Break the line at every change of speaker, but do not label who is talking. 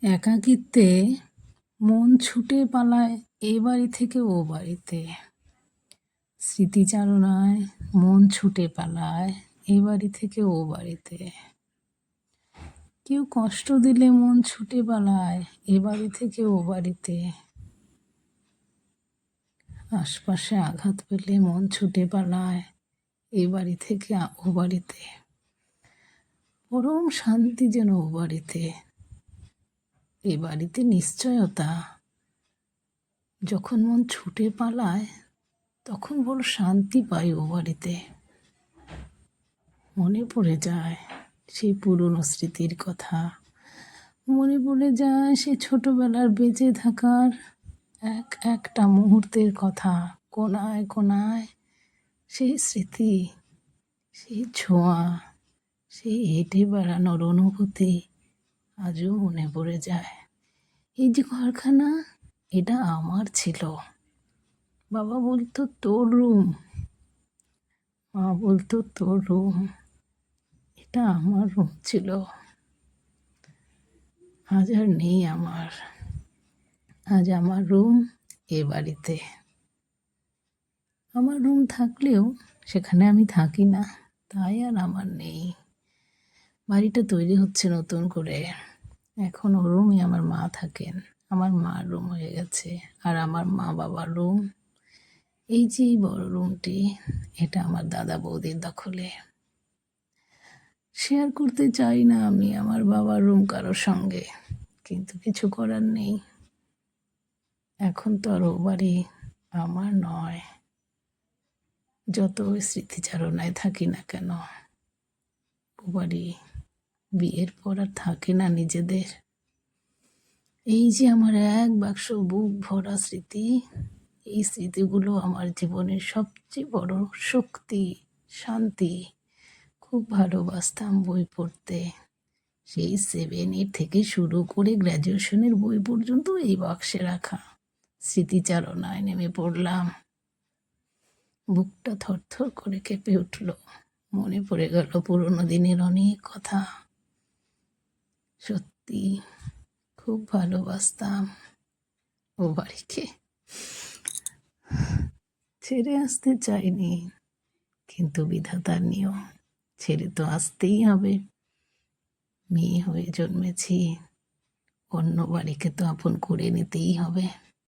একাকিত্বে মন ছুটে পালায় এ বাড়ি থেকে ও বাড়িতে। স্মৃতিচারণায় মন ছুটে পালায় এ বাড়ি থেকে ও বাড়িতে। কেউ কষ্ট দিলে মন ছুটে পালায় এ বাড়ি থেকে ও বাড়িতে। আশপাশে আঘাত পেলে মন ছুটে পালায় এ বাড়ি থেকে ও বাড়িতে। পরম শান্তি যেন ও বাড়িতে। এ বাড়িতে নিশ্চয়তা। যখন মন ছুটে পালায় তখন বড় শান্তি পাই ও বাড়িতে। মনে পড়ে যায় সেই পুরনো স্মৃতির কথা। মনে পড়ে যায় সেই ছোটবেলার বেঁচে থাকার একটা মুহূর্তের কথা। কোনায় কোনায় সেই স্মৃতি, সেই ছোঁয়া, সেই হেঁটে বেড়ানোর অনুভূতি আজও মনে পড়ে যায়। এই যে ঘরখানা, এটা আমার ছিল। বাবা বলতো তোর রুম, মা বলতো তোর রুম। এটা আমার রুম ছিল, আজ আর নেই আমার। আজ আমার রুম এ বাড়িতে। আমার রুম থাকলেও সেখানে আমি থাকি না, তাই আর আমার নেই। বাড়িটা তৈরি হচ্ছে নতুন করে। এখন ও রুমে আমার মা থাকেন। আমার মার রুম হয়ে গেছে, আর আমার মা বাবার রুম। এই যে এই বড় রুমটি, এটা আমার দাদা বৌদির দখলে। শেয়ার করতে চাই না আমি আমার বাবার রুম কারোর সঙ্গে, কিন্তু কিছু করার নেই। এখন তো আর ও বাড়ি আমার নয়। যত স্মৃতিচারণায় থাকি না কেন, ও বাড়ি বিয়ের পর আর থাকে না নিজেদের। এই যে আমার এক বাক্স বুক ভরা স্মৃতি, এই স্মৃতিগুলো আমার জীবনের সবচেয়ে বড় শক্তি, শান্তি। খুব ভালোবাসতাম বই পড়তে। সেই 7-8 থেকে শুরু করে গ্র্যাজুয়েশনের বই পর্যন্ত এই বাক্সে রাখা। স্মৃতিচারণায় নেমে পড়লাম। বুকটা থরথর করে কেঁপে উঠল। মনে পড়ে গেল পুরোনো দিনের অনেক কথা। সত্যি খুব ভালোবাসতাম ও বাড়িকে। ছেড়ে আসতে চাইনি, কিন্তু বিধাতার নিয়ম, ছেড়ে তো আসতেই হবে। মেয়ে হয়ে জন্মেছি, অন্য বাড়িকে তো আপন করে নিতেই হবে।